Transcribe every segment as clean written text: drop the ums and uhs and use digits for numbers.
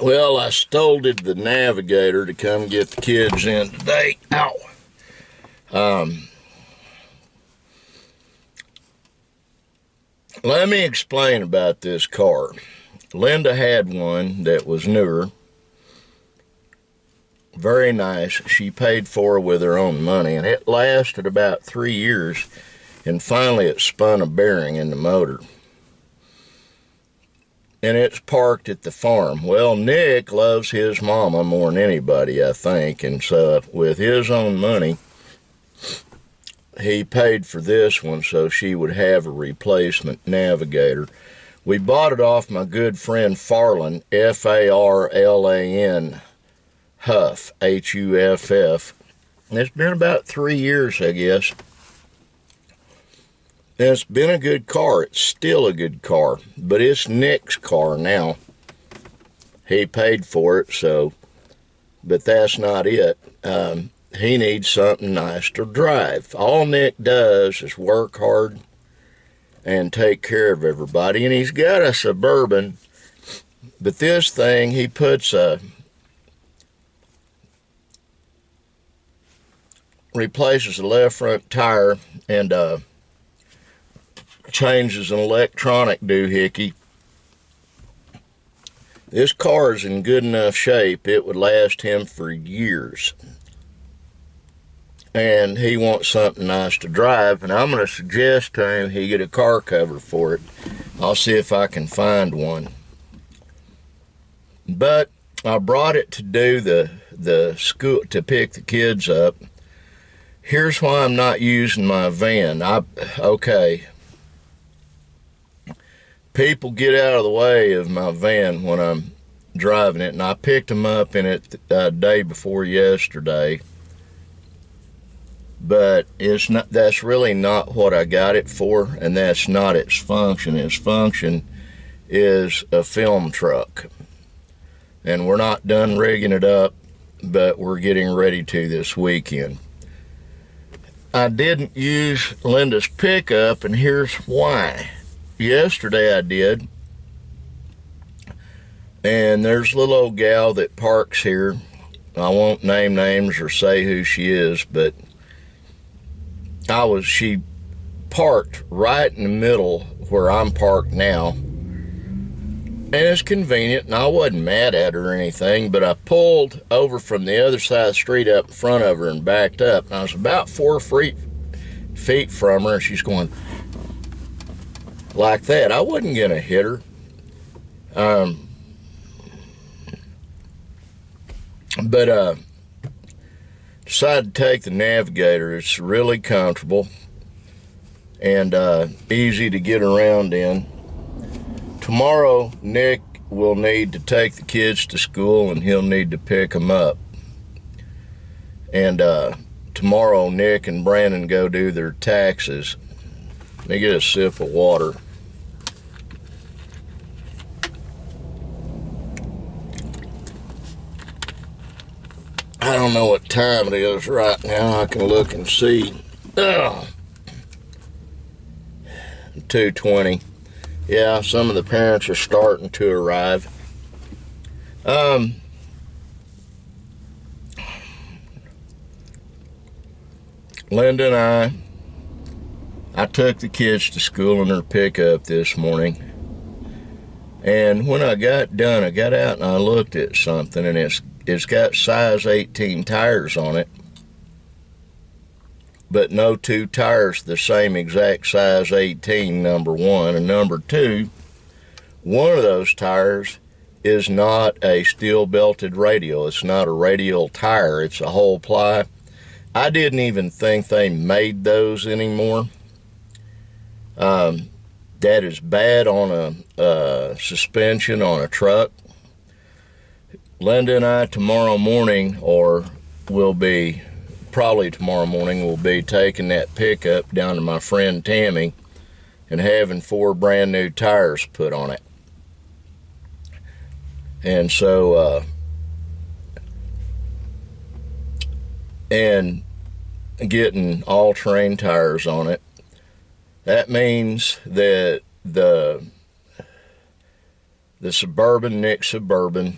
Well, I stoled the navigator to come get the kids in today. Ow. Let me explain about this car. Linda had one that was newer. Very nice. She paid for it with her own money, and it lasted about 3 years, and finally it spun a bearing in the motor. And it's parked at the farm. Well, Nick loves his mama more than anybody, I think, and so with his own money, he paid for this one so she would have a replacement navigator. We bought it off my good friend Farlan, Farlan, Huff, Huff. It's been about 3 years, I guess. And it's been a good car. It's still a good car, but it's Nick's car now. He paid for it, so, but that's not it. He needs something nice to drive. All Nick does is work hard and take care of everybody, and he's got a Suburban, but this thing, he puts replaces the left front tire and changes an electronic doohickey. This car is in good enough shape, it would last him for years. And he wants something nice to drive, and I'm going to suggest to him he get a car cover for it. I'll see if I can find one. But I brought it to do the school, to pick the kids up. Here's why I'm not using my van. Okay. People get out of the way of my van when I'm driving it, and I picked them up in it the day before yesterday. But it's not. That's really not what I got it for, and that's not its function. Its function is a film truck, and we're not done rigging it up, but we're getting ready to this weekend. I didn't use Linda's pickup, and here's why. Yesterday I did, and there's a little old gal that parks here. I won't name names or say who she is, but she parked right in the middle where I'm parked now, and it's convenient, and I wasn't mad at her or anything, but I pulled over from the other side of the street up in front of her and backed up, and I was about 4 feet from her, and she's going like that. I wasn't going to hit her. But decided to take the navigator. It's really comfortable and easy to get around in. Tomorrow, Nick will need to take the kids to school, and he'll need to pick them up. And tomorrow, Nick and Brandon go do their taxes. Let me get a sip of water. I don't know what time it is right now. I can look and see. 2:20. Yeah, some of the parents are starting to arrive. Linda and I took the kids to school in their pickup this morning. And when I got done, I got out and I looked at something, and it's got size 18 tires on it, but no two tires the same exact size 18, number one. And number two, one of those tires is not a steel belted radial. It's not a radial tire. It's a whole ply. I didn't even think they made those anymore. That is bad on a suspension on a truck. Linda and I tomorrow morning, or will be probably tomorrow morning, will be taking that pickup down to my friend Tammy and having 4 brand new tires put on it. And so, and getting all-terrain tires on it. That means that the Suburban, Nick Suburban,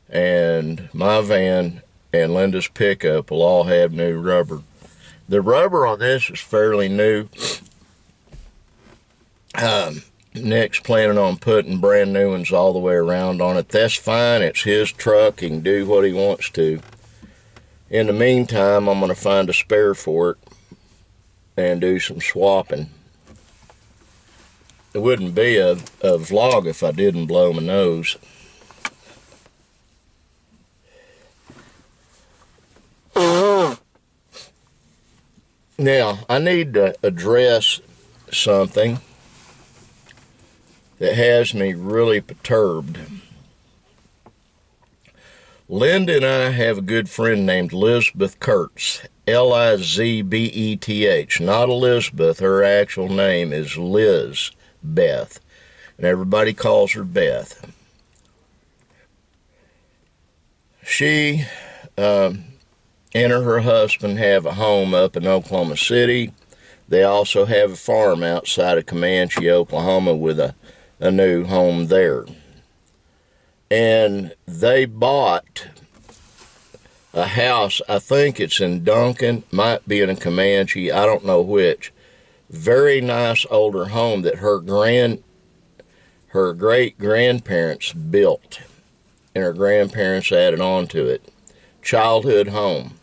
and my van and Linda's pickup will all have new rubber. The rubber on this is fairly new. Nick's planning on putting brand new ones all the way around on it. That's fine. It's his truck. He can do what he wants to. In the meantime, I'm going to find a spare for it and do some swapping. It wouldn't be a vlog if I didn't blow my nose. Now, I need to address something that has me really perturbed. Linda and I have a good friend named Elizabeth Kurtz, Lizbeth, not Elizabeth. Her actual name is Liz Beth, and everybody calls her Beth. She and her husband have a home up in Oklahoma City. They also have a farm outside of Comanche, Oklahoma, with a new home there. And they bought a house, I think it's in Duncan, might be in Comanche, I don't know which. Very nice older home that her great-grandparents built, and her grandparents added on to it. Childhood home.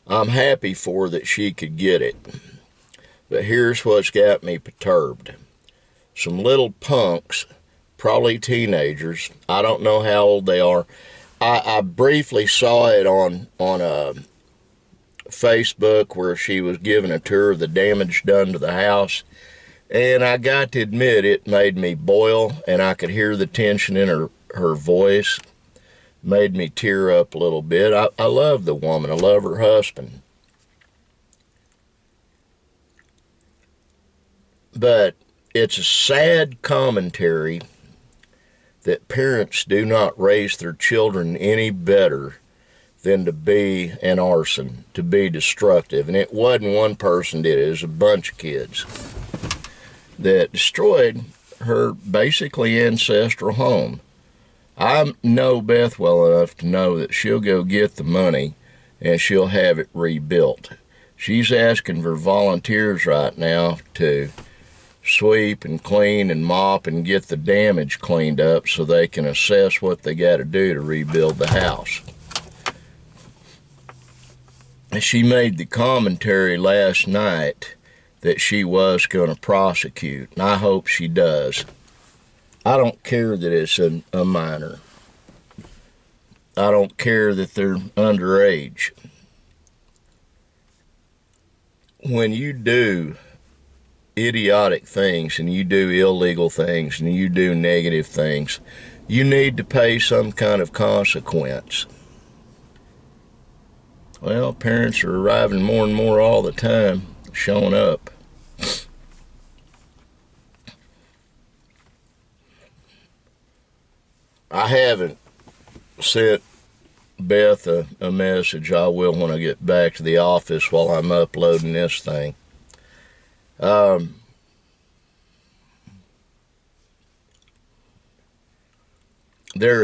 I'm happy for her that she could get it. But here's what's got me perturbed. Some little punks, probably teenagers, I don't know how old they are. I briefly saw it on Facebook where she was giving a tour of the damage done to the house, and I got to admit it made me boil, and I could hear the tension in her voice. Made me tear up a little bit. I love the woman. I love her husband. But it's a sad commentary that parents do not raise their children any better than to be an arson, to be destructive. And it wasn't one person did it. It was a bunch of kids that destroyed her basically ancestral home. I know Beth well enough to know that she'll go get the money and she'll have it rebuilt. She's asking for volunteers right now to sweep and clean and mop and get the damage cleaned up so they can assess what they got to do to rebuild the house. She made the commentary last night that she was going to prosecute, and I hope she does. I don't care that it's a minor. I don't care that they're underage. When you do idiotic things and you do illegal things and you do negative things, you need to pay some kind of consequence. Well, parents are arriving more and more all the time, showing up. I haven't sent Beth a message. I will when I get back to the office while I'm uploading this thing. There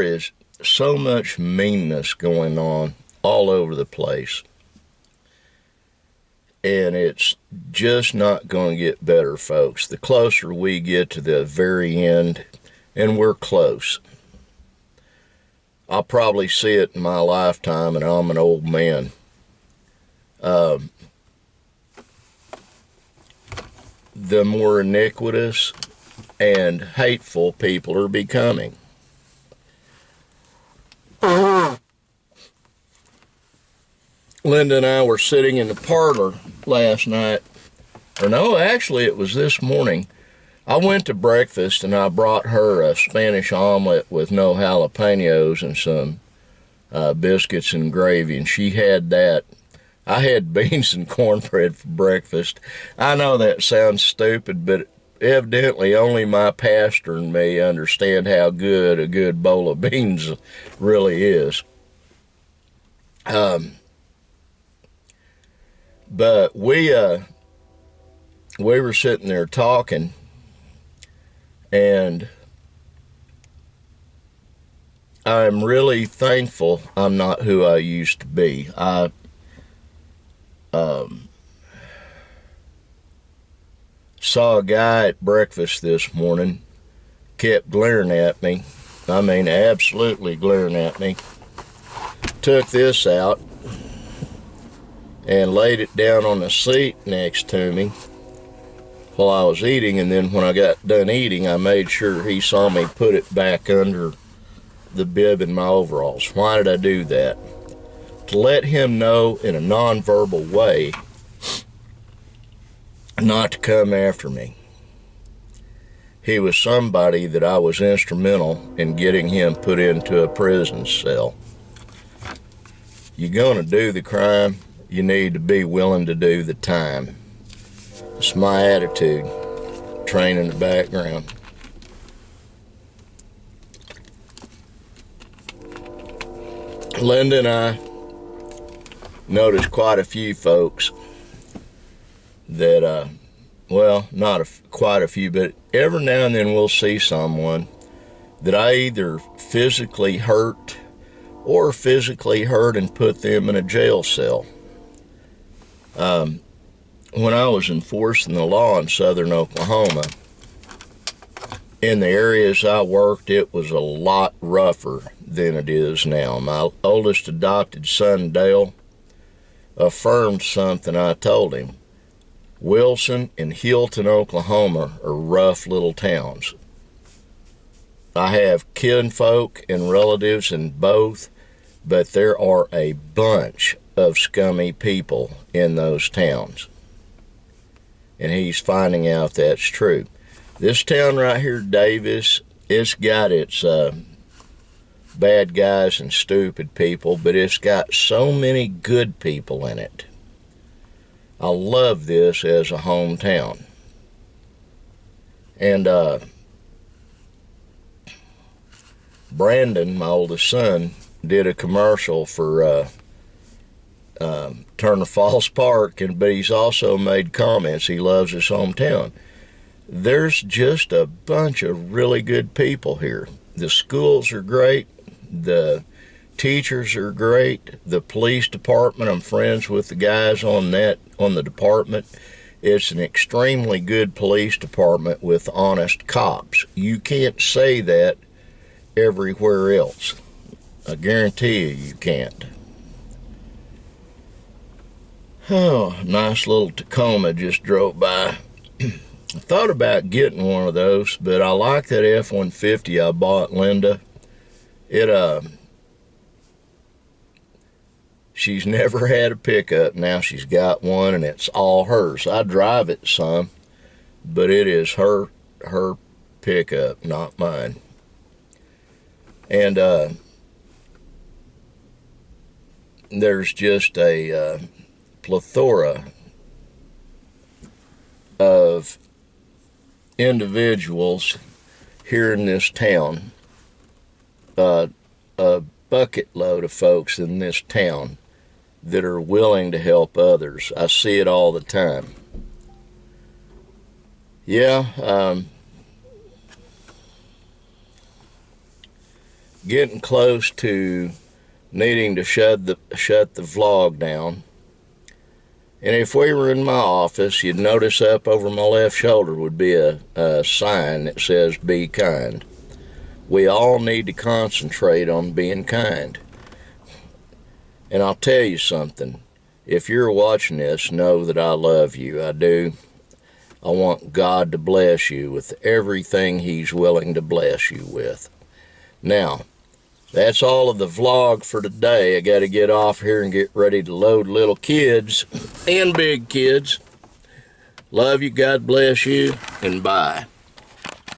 is so much meanness going on all over the place. And it's just not going to get better, folks. The closer we get to the very end, and we're close. I'll probably see it in my lifetime, and I'm an old man. The more iniquitous and hateful people are becoming. Linda and I were sitting in the parlor last night. Or no, actually it was this morning. I went to breakfast and I brought her a Spanish omelet with no jalapenos and some biscuits and gravy, and she had that. I had beans and cornbread for breakfast. I know that sounds stupid, but evidently only my pastor and me understand how good a good bowl of beans really is. But we were sitting there talking, and I'm really thankful I'm not who I used to be. I saw a guy at breakfast this morning, kept glaring at me. I mean, absolutely glaring at me. Took this out and laid it down on the seat next to me while I was eating, and then when I got done eating, I made sure he saw me put it back under the bib in my overalls. Why did I do that? To let him know in a nonverbal way not to come after me. He was somebody that I was instrumental in getting him put into a prison cell. You're going to do the crime, you need to be willing to do the time. It's my attitude, train in the background. Linda and I noticed quite a few folks that, well, not quite a few, but every now and then we'll see someone that I either physically hurt and put them in a jail cell. When I was enforcing the law in southern Oklahoma, in the areas I worked, it was a lot rougher than it is now. My oldest adopted son, Dale, affirmed something I told him. Wilson and Hilton, Oklahoma are rough little towns. I have kinfolk and relatives in both, but there are a bunch of scummy people in those towns. And he's finding out that's true. This town right here, Davis, it's got its bad guys and stupid people, but it's got so many good people in it. I love this as a hometown. And Brandon, my oldest son, did a commercial for Turner Falls Park, but he's also made comments. He loves his hometown. There's just a bunch of really good people here. The schools are great. The teachers are great. The police department, I'm friends with the guys on the department. It's an extremely good police department with honest cops. You can't say that everywhere else. I guarantee you can't. Oh, nice little Tacoma just drove by. I thought about getting one of those, but I like that F-150 I bought Linda. She's never had a pickup. Now she's got one, and it's all hers. I drive it some, but it is her pickup, not mine. And there's just a plethora of individuals here in this town, a bucket load of folks in this town that are willing to help others. I see it all the time. Yeah, getting close to needing to shut the vlog down. And if we were in my office, you'd notice up over my left shoulder would be a sign that says, "Be kind." We all need to concentrate on being kind. And I'll tell you something. If you're watching this, know that I love you. I do. I want God to bless you with everything He's willing to bless you with. Now, that's all of the vlog for today. I got to get off here and get ready to load little kids and big kids. Love you, God bless you, and bye.